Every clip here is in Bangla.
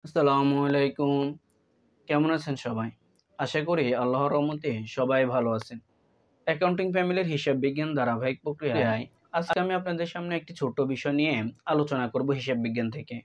আসসালামু আলাইকুম। কেমন আছেন সবাই? আশা করি আল্লাহর রহমতে সবাই ভালো আছেন। অ্যাকাউন্টিং ফ্যামিলির হিসাব বিজ্ঞান ধারাবাহিক প্রক্রিয়ায় আজকে আমি আপনাদের সামনে একটি ছোট্ট বিষয় নিয়ে আলোচনা করব হিসাব বিজ্ঞান থেকে।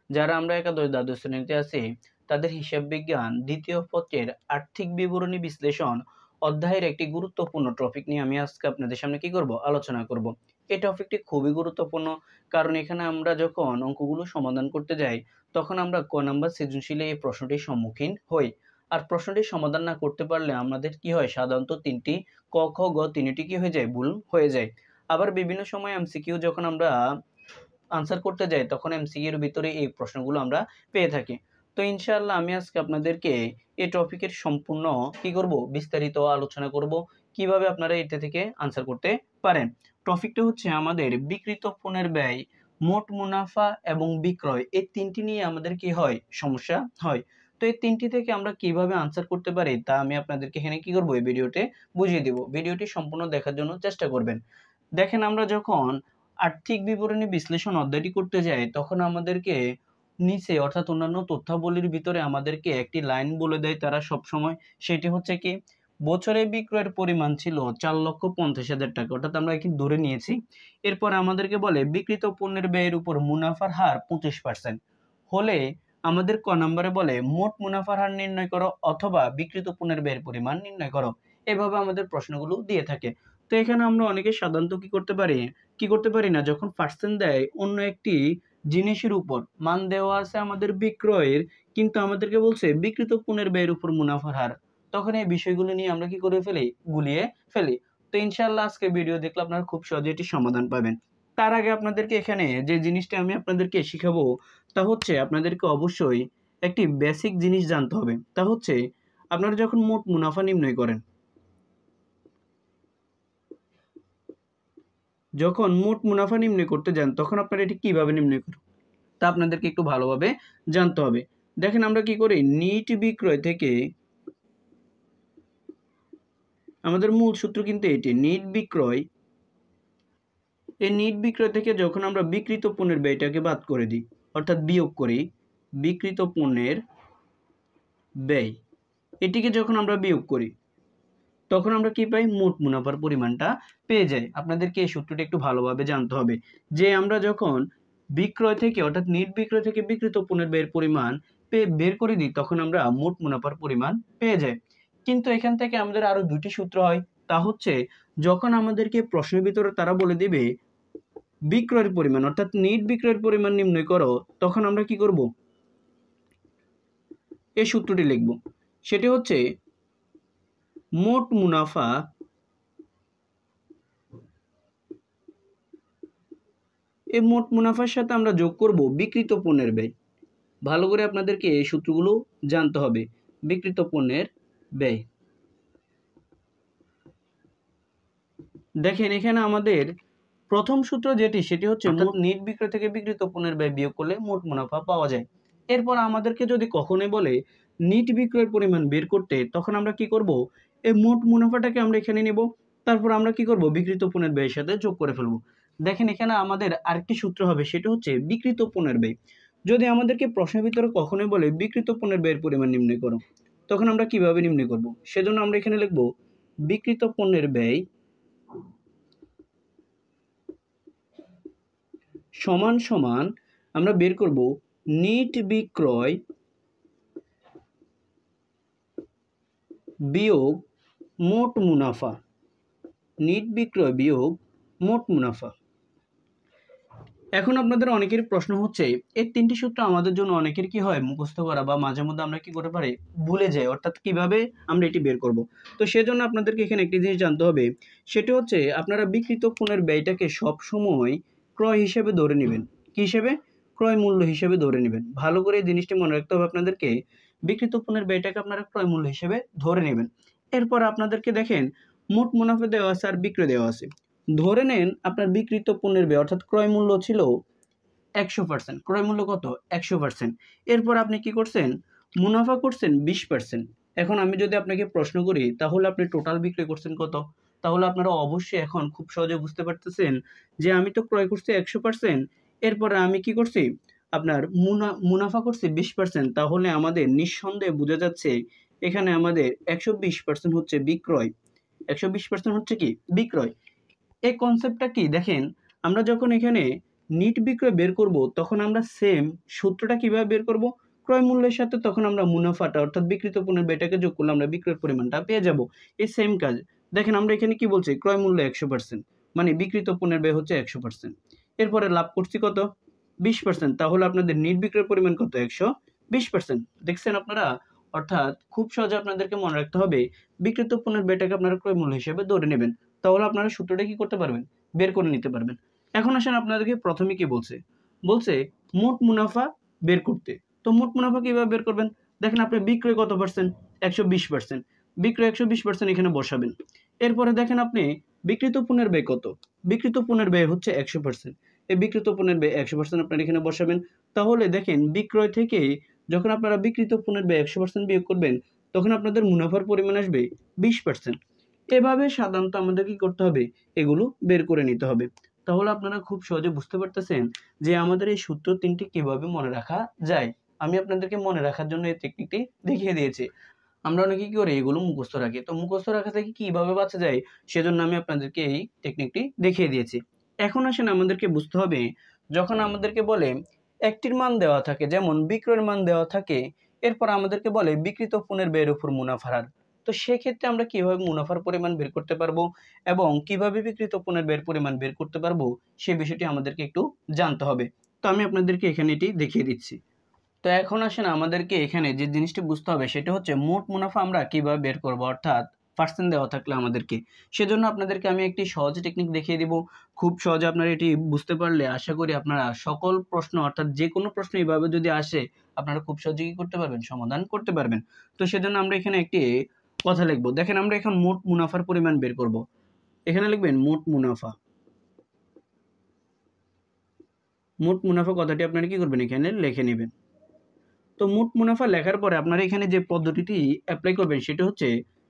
যারা আমরা একাদশ দ্বাদশ শ্রেণীতে আছি তাদের হিসাব বিজ্ঞান দ্বিতীয় পত্রের আর্থিক বিবরণী বিশ্লেষণ অধ্যায়ের একটি গুরুত্বপূর্ণ টপিক নিয়ে আমি আজকে আপনাদের সামনে কি করব আলোচনা করব। এই টপিকটি খুবই গুরুত্বপূর্ণ, কারণ এখানে আমরা যখন অঙ্কগুলো সমাধান করতে যাই তখন আমরা ক নাম্বার সৃজনশীলে এই প্রশ্নটির সম্মুখীন হই। আর প্রশ্নটির সমাধান না করতে পারলে আমাদের কি হয়, সাধারণত তিনটি ক, খ, গ তিনটি কি হয়ে যায়, ভুল হয়ে যায়। আবার বিভিন্ন সময় এমসিকিউ যখন আমরা আনসার করতে যাই তখন এমসিকিউর ভিতরে এই প্রশ্নগুলো আমরা পেয়ে থাকি। তো ইনশাআল্লাহ আমি আজকে আপনাদেরকে এই টপিকের সম্পূর্ণ কি করব, বিস্তারিত আলোচনা করব কিভাবে আপনারা এটা থেকে আনসার করতে পারেন। টপিকটা হচ্ছে আমাদের বিক্রিত পণ্যের ব্যয়, মোট মুনাফা এবং বিক্রয়, এই তিনটি নিয়ে আমাদের কি হয়, সমস্যা হয়। তো এই তিনটি থেকে আমরা কিভাবে আনসার করতে পারি তা আমি আপনাদেরকে এখানে কি করব, এই ভিডিওতে বুঝিয়ে দেব। ভিডিওটি সম্পূর্ণ দেখার জন্য চেষ্টা করবেন। দেখেন, আমরা যখন আর্থিক বিবরণী বিশ্লেষণ অধ্যায়টি করতে যাই তখন আমাদেরকে নিচে অর্থাৎ অন্যান্য তথ্যাবলীর ভিতরে আমাদেরকে একটি লাইন বলে দেয় তারা সব সময়। সেটি হচ্ছে কি, বছরে বিক্রয়ের পরিমাণ ছিল 4,50,000 টাকা, অর্থাৎ আমরা এখানে ধরে নিয়েছি। এরপর আমাদেরকে বলে বিক্রিত পণ্যের ব্যয়ের উপর মুনাফার হার 25% হলে আমাদের ক নম্বরে বলে মোট মুনাফার হার নির্ণয় করো অথবা বিক্রিত পণ্যের ব্যয়ের পরিমাণ নির্ণয় করো। এভাবে আমাদের প্রশ্নগুলো দিয়ে থাকে। তো এখানে আমরা অনেকে সাধারণত কি করতে পারি না, যখন পার্সেন্ট দেয় অন্য একটি জিনিসের উপর মান দেওয়া আছে আমাদের বিক্রয়ের, কিন্তু আমাদেরকে বলছে বিক্রিত পণ্যের ব্যয়ের উপর মুনাফার হার, তখন এই বিষয়গুলো নিয়ে আমরা কি করে ফেলি, গুলিয়ে ফেলি। তো ইনশাআল্লাহ আজকে ভিডিও দেখলে আপনারা খুব সহজে এটি সমাধান পাবেন। তার আগে আপনাদেরকে এখানে যে জিনিসটা আমি আপনাদেরকে শিখাবো তা হচ্ছে আপনাদেরকে অবশ্যই একটি বেসিক জিনিস জানতে হবে। তা হচ্ছে আপনারা যখন মোট মুনাফা নির্ণয় করেন, যখন মোট মুনাফা নির্ণয় করতে যান তখন আপনারা এটি কিভাবে নির্ণয় করেন তা আপনাদেরকে একটু ভালোভাবে জানতে হবে। দেখেন, আমরা কি করি, নিট বিক্রয় থেকে আমাদের মূল সূত্র কিন্তু এটি, নিট বিক্রয়। এই নিট বিক্রয় থেকে যখন আমরা বিক্রিত পণ্যের ব্যয়টাকে বাদ করে দিই অর্থাৎ বিয়োগ করি, বিক্রিত পণ্যের ব্যয় এটিকে যখন আমরা বিয়োগ করি তখন আমরা কি পাই, মোট মুনাফার পরিমাণটা পেয়ে যাই। আপনাদেরকে এই সূত্রটা একটু ভালোভাবে জানতে হবে যে আমরা যখন বিক্রয় থেকে অর্থাৎ নিট বিক্রয় থেকে বিক্রিত পণ্যের ব্যয়ের পরিমাণ বের করে দিই তখন আমরা মোট মুনাফার পরিমাণ পেয়ে যাই। কিন্তু এখান থেকে আমাদের আরো দুটি সূত্র হয়। তা হচ্ছে যখন আমাদেরকে প্রশ্নের ভিতরে তারা বলে দিবে বিক্রয়ের পরিমাণ অর্থাৎ নিট বিক্রয়ের পরিমাণ নির্ণয় করো, তখন আমরা কি করব, এই সূত্রটি লিখব। সেটি হচ্ছে মোট মুনাফা এই মোট মুনাফার সাথে আমরা যোগ করব বিক্রিত পণ্যের ব্যয়। ভালো করে আপনাদেরকে এই সূত্রগুলো জানতে হবে। বিক্রিত পণ্যের ব্যয়, দেখেন এখানে আমাদের প্রথম সূত্র যেটি সেটি হচ্ছে মোট নিট বিক্রয় থেকে বিক্রিত পণ্যের ব্যয় বিয়োগ করলে মোট মুনাফা পাওয়া যায়। এরপর আমাদেরকে যদি কখনোই বলে নিট বিক্রয়ের পরিমাণ বের করতে, তখন আমরা কি করব, এই মোট মুনাফাটাকে আমরা এখানে নেব, তারপর আমরা কি করব, বিক্রিত পণ্যের ব্যয়ের সাথে যোগ করে ফেলব। দেখেন এখানে আমাদের আরেকটি সূত্র হবে, সেটা হচ্ছে বিক্রিত পণ্যের ব্যয়। যদি আমাদেরকে প্রশ্নের ভিতরে কখনোই বলে বিক্রিত পণ্যের ব্যয়ের পরিমাণ নির্ণয় করো, তখন আমরা কিভাবে নির্ণয় করব, সেজন্য আমরা এখানে লিখব বিক্রিত পণ্যের ব্যয় সমান সমান আমরা বের করব নিট বিক্রয় বিয়োগ মোট মুনাফা, নিট বিক্রয় বিয়োগ মোট মুনাফা। এখন আপনাদের অনেকের প্রশ্ন হচ্ছে এই তিনটি সূত্র আমাদের জন্য অনেকের কি হয়, মুখস্থ করা বা মাঝে মধ্যে আমরা কি করতে পারি, ভুলে যাই, অর্থাৎ কিভাবে আমরা এটি বের করব। তো সেজন্য আপনাদেরকে এখানে একটি জিনিস জানতে হবে, সেটা হচ্ছে আপনারা বিক্রিত পণ্যের ব্যয়টাকে সব সময় ক্রয় হিসেবে ধরে নেবেন। কি হিসেবে, ক্রয় মূল্য হিসেবে ধরে নেবেন। ভালো করে এই জিনিসটি মনে রাখতে হবে আপনাদেরকে, বিক্রিত পণ্যের ব্যয়টাকে আপনারা ক্রয় মূল্য হিসেবে ধরে নেবেন। এরপর আপনাদেরকে দেখেন মোট মুনাফা দেওয়া আছে আর বিক্রয় দেওয়া আছে। ধরে নেন আপনার বিক্রিত পণ্যের ব্যয় অর্থাৎ ক্রয় মূল্য ছিল 100%, ক্রয় মূল্য কত, 100%। এরপর আপনি কি করছেন, মুনাফা করছেন 20%। এখন আমি যদি আপনাকে প্রশ্ন করি তাহলে আপনি টোটাল বিক্রয় করছেন কত, তাহলে আপনারা অবশ্যই এখন খুব সহজে বুঝতে পারতেছেন যে আমি তো ক্রয় করছি 100%, এরপরে আমি কি করছি, আপনার মুনাফা করছে 20%, তাহলে আমাদের নিঃসন্দেহে বোঝা যাচ্ছে এখানে আমাদের 120% হচ্ছে বিক্রয়, 120% হচ্ছে কি বিক্রয়। এই কনসেপ্টটা কি দেখেন, আমরা যখন এখানে নিট বিক্রয় বের করব তখন আমরা সেম সূত্রটা কিভাবে বের করব, ক্রয় মূল্যের সাথে তখন আমরা মুনাফাটা অর্থাৎ বিক্রিত পণ্যের ব্যয়টাকে যোগ করলে আমরা বিক্রয়ের পরিমাণটা পেয়ে যাব। এই সেম কাজ দেখেন, আমরা এখানে কি বলছি, ক্রয় মূল্য 100%, মানে বিক্রিত পণ্যের ব্যয় হচ্ছে 100%। এরপরে লাভ করছি কত, 20%, তাহলে আপনাদের নিট বিক্রয়ের পরিমাণ কত, 120%। দেখছেন আপনারা, অর্থাৎ খুব সহজে আপনাদেরকে মনে রাখতে হবে বিক্রিত পণ্যের ব্যয়টাকে আপনারা ক্রয় মূল্য হিসেবে ধরে নেবেন, তাহলে আপনারা সূত্রটা কি করতে পারবেন, বের করে নিতে পারবেন। এখন আসেন আপনাদেরকে প্রথমে কি বলছে, বলছে মোট মুনাফা বের করতে। তো মোট মুনাফা কিভাবে বের করবেন, দেখেন আপনি বিক্রয় কত পার্সেন্ট, 120%, বিক্রয় 120% এখানে বসাবেন। এরপরে দেখেন আপনি বিক্রিত পণ্যের ব্যয় কত, বিক্রিত পণ্যের ব্যয় হচ্ছে 100%, এই বিক্রিত পণ্যের ব্যয় 100% আপনারা এখানে বসাবেন। তাহলে দেখেন বিক্রয় থেকে যখন আপনারা বিক্রিত পণ্যের ব্যয় 100% বিয়োগ করবেন তখন আপনাদের মুনাফার পরিমাণ আসবে 20%। এভাবে সাধারণত আমাদের কি করতে হবে, এগুলো বের করে নিতে হবে। তাহলে আপনারা খুব সহজে বুঝতে পারতেছেন যে আমাদের এই সূত্র তিনটি কিভাবে মনে রাখা যায়। আমি আপনাদেরকে মনে রাখার জন্য এই টেকনিকটি দেখিয়ে দিয়েছি। আমরা অনেকে কি করি, এগুলো মুখস্থ রাখি, তো মুখস্থ রাখা থেকে কিভাবে বাঁচা যায় সেজন্য আমি আপনাদেরকে এই টেকনিকটি দেখিয়ে দিয়েছি। এখন আসেন আমাদেরকে বুঝতে হবে, যখন আমাদেরকে বলে একটির মান দেওয়া থাকে, যেমন বিক্রয়ের মান দেওয়া থাকে, এরপর আমাদেরকে বলে বিক্রিত পণ্যের ব্যয়ের উপর মুনাফার হার, তো সেক্ষেত্রে আমরা কিভাবে মুনাফার পরিমাণ বের করতে পারবো এবং কিভাবে বিক্রিত পণ্যের ব্যয়ের পরিমাণ বের করতে পারবো সেই বিষয়টি আমাদেরকে একটু জানতে হবে। তো আমি আপনাদেরকে এখানে এটি দেখিয়ে দিচ্ছি। তো এখন আসেন আমাদেরকে এখানে যে জিনিসটি বুঝতে হবে সেটা হচ্ছে মোট মুনাফা আমরা কিভাবে বের করব, অর্থাৎ পার্সেন্ট দেওয়া থাকলে আমাদেরকে, সেজন্য আপনাদেরকে আমি একটি সহজ টেকনিক দেখিয়ে দিব। খুব সহজে আপনারা এটি বুঝতে পারলে আশা করি আপনারা সকল প্রশ্ন, অর্থাৎ যে কোনো প্রশ্ন এইভাবে যদি আসে আপনারা খুব সহজে কি করতে পারবেন, সমাধান করতে পারবেন। তো সেজন্য আমরা এখানে একটি কথা লিখবো। দেখেন আমরা এখন মোট মুনাফার পরিমাণ বের করব, এখানে লিখবেন মোট মুনাফা। মোট মুনাফা কথাটি আপনারা কি করবেন, এখানে লিখে নেবেন। তো মোট মুনাফা লেখার পরে আপনারা এখানে যে পদ্ধতিটি অ্যাপ্লাই করবেন সেটা হচ্ছে,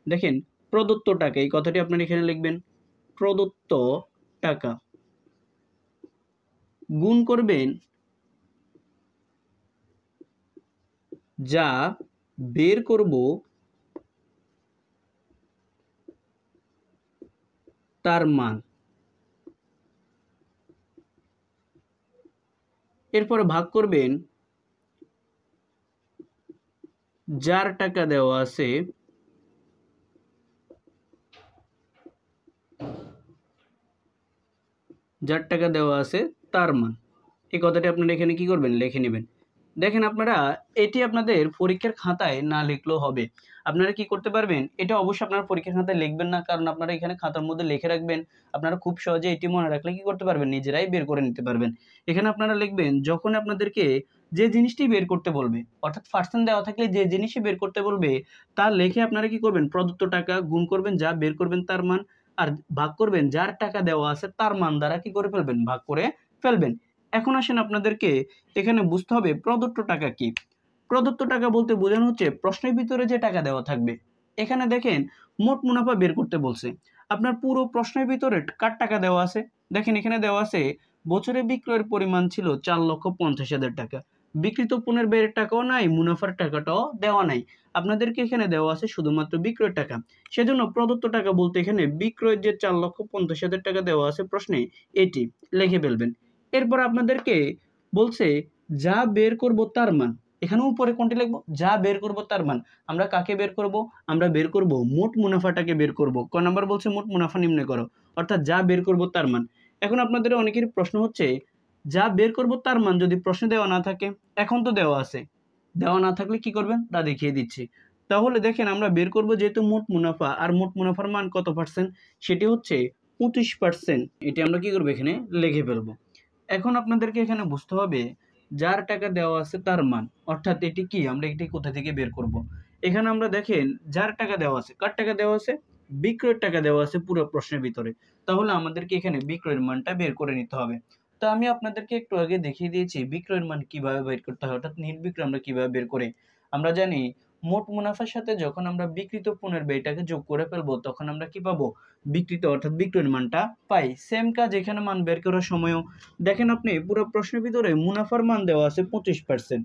দেখেন প্রদত্ত টাকা, এই কথাটি আপনারা এখানে লিখবেন, প্রদত্ত টাকা গুণ করবেন যা বের করব তার মান, এরপরে ভাগ করবেন যার টাকা দেওয়া আছে তার মান। এই কথাটি আপনারা এখানে কি করবেন, লিখে নেবেন। দেখেন আপনারা এটি আপনাদের পরীক্ষার খাতায় না লিখলেও হবে, আপনারা কি করতে পারবেন, এটা অবশ্যই আপনারা পরীক্ষার খাতায় লিখবেন না, কারণ আপনারা এখানে খাতার মধ্যে লিখে রাখবেন। আপনারা খুব সহজে এটি মনে রাখলে কি করতে পারবেন, নিজেরাই বের করে নিতে পারবেন। এখানে আপনারা লিখবেন যখন আপনাদেরকে যে জিনিসটি বের করতে বলবে, অর্থাৎ পার্সেন্ট দেওয়া থাকলে যে জিনিসই বের করতে বলবে তা লিখে আপনারা কি করবেন, প্রদত্ত টাকা গুণ করবেন যা বের করবেন তার মান, আর ভাগ করবেন যার টাকা দেওয়া আছে তার মান দ্বারা কি করে ফেলবেন, ভাগ করে ফেলবেন। এখন আসেন আপনাদেরকে এখানে বুঝতে হবে প্রদত্ত টাকা কি। প্রদত্ত টাকা বলতে বোঝানো হচ্ছে প্রশ্নের ভিতরে যে টাকা দেওয়া থাকবে। এখানে দেখেন মোট মুনাফা বের করতে বলছে, আপনার পুরো প্রশ্নের ভিতরে কার টাকা দেওয়া আছে, দেখেন এখানে দেওয়া আছে বছরে বিক্রয়ের পরিমাণ ছিল 4,50,000 টাকা, বিক্রিত পণ্যের ব্যয়ের টাকাও নাই, মুনাফার টাকাটাও দেওয়া নাই, আপনাদেরকে এখানে দেওয়া আছে শুধুমাত্র বিক্রয়ের টাকা। সেজন্য প্রদত্ত টাকা বলতে এখানে বিক্রয়ের যে 4,50,000 টাকা দেওয়া আছে প্রশ্নে এটি লিখে ফেলবেন। এরপর আপনাদেরকে বলছে যা বের করব তার মান, এখানে উপরে কোনটি লিখবো, যা বের করব তার মান। আমরা কাকে বের করব, আমরা বের করব মোট মুনাফাটাকে বের করব। ক নাম্বার বলছে মোট মুনাফা নির্ণয় করো, অর্থাৎ যা বের করব তার মান। এখন আপনাদের অনেকের প্রশ্ন হচ্ছে যা বের করব তার মান যদি প্রশ্নে দেওয়া না থাকে, এখন তো দেওয়া আছে, দেওয়া না থাকলে কি করবেন তা দেখিয়ে দিচ্ছি। তাহলে দেখেন আমরা বের করব যেহেতু মোট মুনাফা, আর মোট মুনাফার মান কত পার্সেন্ট, সেটি হচ্ছে 25%। এটি আমরা কি করবো, এখানে লিখে ফেলবো। এখন আপনাদেরকে এখানে বুঝতে হবে যার টাকা দেওয়া আছে তার মান, অর্থাৎ এটি কি, আমরা এটি কোথা থেকে বের করব। এখানে আমরা দেখেন যার টাকা দেওয়া আছে, কার টাকা দেওয়া আছে, বিক্রয়ের টাকা দেওয়া আছে পুরো প্রশ্নের ভিতরে, তাহলে আমাদেরকে এখানে বিক্রয়ের মানটা বের করে নিতে হবে। তো আমি আপনাদেরকে একটু আগে দেখিয়ে দিয়েছি বিক্রয়ের মান কিভাবে বের করতে হয়, অর্থাৎ নিট বিক্রয় আমরা কিভাবে বের করি। আমরা জানি মোট মুনাফার সাথে যখন আমরা বিক্রিত পণ্যের ব্যয়টাকে যোগ করে ফেলবো তখন আমরা কি পাবো, বিক্রিত অর্থাৎ বিক্রয়ের মানটা পাই। সেম কাজ এখানে মান বের করার সময়ও দেখেন, আপনি পুরো প্রশ্নের ভিতরে মুনাফার মান দেওয়া আছে 25%,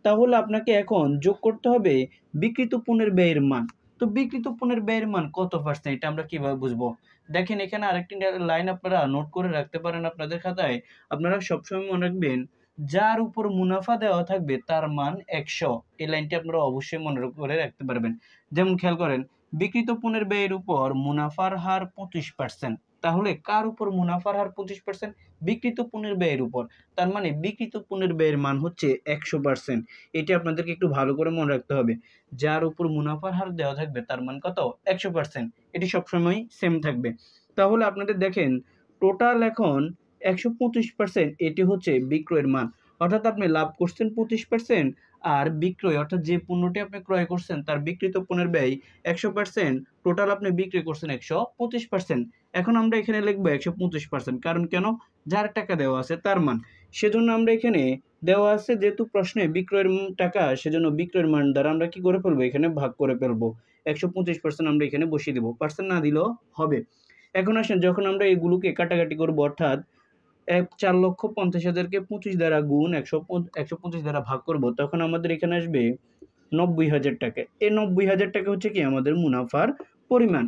তাহলে আপনাকে এখন যোগ করতে হবে বিক্রিত পণ্যের ব্যয়ের মান। তো বিক্রিত পণ্যের ব্যয়ের মান কত পার্সেন্ট, এটা আমরা কিভাবে বুঝবো? দেখেন এখানে আরেকটি লাইন আপনারা নোট করে রাখতে পারেন আপনাদের খাতায়। আপনারা সবসময় মনে রাখবেন, যার উপর মুনাফা দেওয়া থাকবে তার মান 100। এই লাইনটি আপনারা অবশ্যই মনে করে রাখতে পারবেন। যেমন খেয়াল করেন, বিক্রিত পণ্যের ব্যয়ের উপর মুনাফার হার 25%, তাহলে কার উপর মুনাফার হার 25%? বিক্রিত পণ্যের ব্যয়ের উপর। তার মানে বিক্রিত পণ্যের ব্যয়ের মান হচ্ছে 100%। এটি আপনাদেরকে একটু ভালো করে মনে রাখতে হবে। যার উপর মুনাফার হার দেওয়া থাকবে তার মান কত? 100%। এটি সবসময় সেম থাকবে। তাহলে আপনাদের দেখেন টোটাল এখন 125%, এটি হচ্ছে বিক্রয়ের মান। অর্থাৎ আপনি লাভ করছেন 25%, আর বিক্রয় অর্থাৎ যে পণ্যটি আপনি ক্রয় করছেন তার বিক্রিত পণ্যের ব্যয় 100%, টোটাল আপনি বিক্রি করছেন 125%। এখন আমরা এখানে লিখবো 125%, কারণ কেন? যার টাকা দেওয়া আছে তার মান। সেজন্য আমরা এখানে দেওয়া আছে যেহেতু প্রশ্নে বিক্রয়ের টাকা, সেজন্য বিক্রয়ের মান দ্বারা আমরা কি করে ফেলবো, এখানে ভাগ করে ফেলবো। 125% আমরা এখানে বসিয়ে দেবো, পার্সেন্ট না দিলেও হবে। এখন আসেন, যখন আমরা এগুলোকে কাটাকাটি করবো, অর্থাৎ 4,50,000-কে 25 দ্বারা গুণ 125 দ্বারা ভাগ করব, তখন আমাদের এখানে আসবে 90,000 টাকা। এই 90,000 টাকা হচ্ছে কি আমাদের মুনাফার পরিমাণ।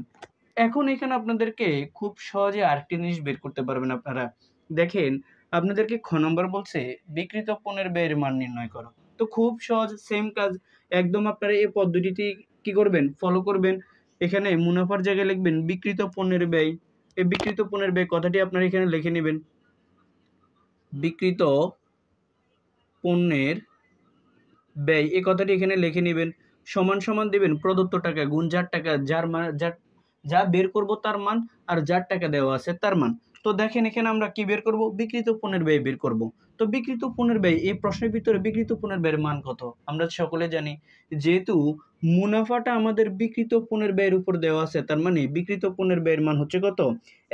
এখন এখানে আপনাদেরকে খুব সহজে আরেকটি জিনিস বের করতে পারবেন আপনারা। দেখেন আপনাদেরকে খ নম্বর বলছে বিক্রিত পণ্যের ব্যয়ের মান নির্ণয় করো। তো খুব সহজ, সেম কাজ একদম আপনারা এই পদ্ধতিটি কি করবেন, ফলো করবেন। এখানে মুনাফার জায়গায় লিখবেন বিক্রিত পণ্যের ব্যয়। এই বিক্রিত পণ্যের ব্যয় কথাটি আপনারা এখানে লিখে নেবেন। বিক্রিত পণ্যের ব্যয় এই কথাটি এখানে লিখে নেবেন। সমান সমান দেবেন প্রদত্ত টাকা গুণ যার টাকা, যার মান যা বের করব তার মান, আর যার টাকা দেওয়া আছে তার মান। তো দেখেন এখানে আমরা কি বের করব, বিক্রিত পণ্যের ব্যয় বের করব। তো বিক্রিত পণ্যের ব্যয়, এই প্রশ্নের ভিতরে বিক্রিত পণ্যের ব্যয়ের মান কত আমরা সকলে জানি। যেহেতু মুনাফাটা আমাদের বিক্রিত পণ্যের ব্যয়ের উপর দেওয়া আছে, তার মানে বিক্রিত পণ্যের ব্যয়ের মান হচ্ছে কত?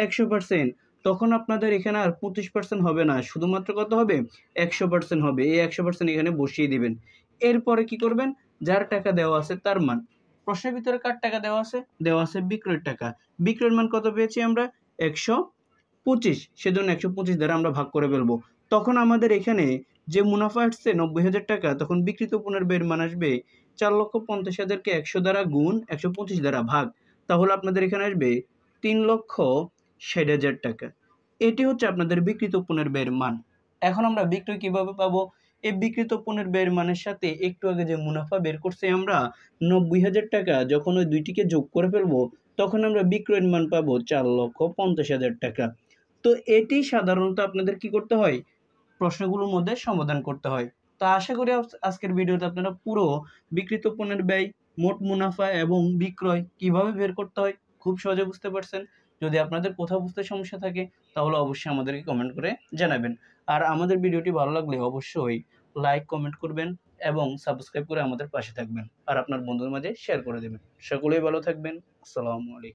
100%। তখন আপনাদের এখানে আর 25% হবে না, শুধুমাত্র কত হবে? 100% হবে। এই 100% এখানে বসিয়ে দিবেন। এরপরে কি করবেন, যার টাকা দেওয়া আছে তার মান। প্রশ্নের ভিতরে কার টাকা দেওয়া আছে? দেওয়া আছে বিক্রয়ের টাকা। বিক্রয়ের মান কত পেয়েছি আমরা? 125। সেজন্য 125 দ্বারা আমরা ভাগ করে ফেলবো। তখন আমাদের এখানে যে মুনাফা আসছে 90,000 টাকা, তখন বিক্রিত পণ্যের ব্যয়ের মান আসবে 4,50,000-কে 100 দ্বারা গুণ 125 দ্বারা ভাগ, তাহলে আপনাদের এখানে আসবে 3,60,000 টাকা। এটি হচ্ছে আপনাদের বিক্রিত পণ্যের ব্যয়ের মান। এখন আমরা বিক্রয় কিভাবে পাবো? এই বিক্রিত পণ্যের ব্যয়ের মানের সাথে একটু আগে যে মুনাফা বের করছি আমরা 90,000 টাকা, যখন ওই দুইটিকে যোগ করে ফেলবো তখন আমরা বিক্রয়ের মান পাবো 4,50,000 টাকা। তো এটি সাধারণত আপনাদের কি করতে হয়, প্রশ্নগুলোর মধ্যে সমাধান করতে হয়। তো আশা করি আজকের ভিডিওতে আপনারা পুরো বিক্রিত পণ্যের ব্যয়, মোট মুনাফা এবং বিক্রয় কিভাবে বের করতে হয় খুব সহজে বুঝতে পারছেন। যদি আপনাদের কোথাও বুঝতে সমস্যা থাকে তাহলে অবশ্যই আমাদেরকে কমেন্ট করে জানাবেন। আর আমাদের ভিডিওটি ভালো লাগলে অবশ্যই লাইক, কমেন্ট করবেন এবং সাবস্ক্রাইব করে আমাদের পাশে থাকবেন। আর আপনার বন্ধুদের মাঝে শেয়ার করে দেবেন। সকলেই ভালো থাকবেন। আসসালামু আলাইকুম।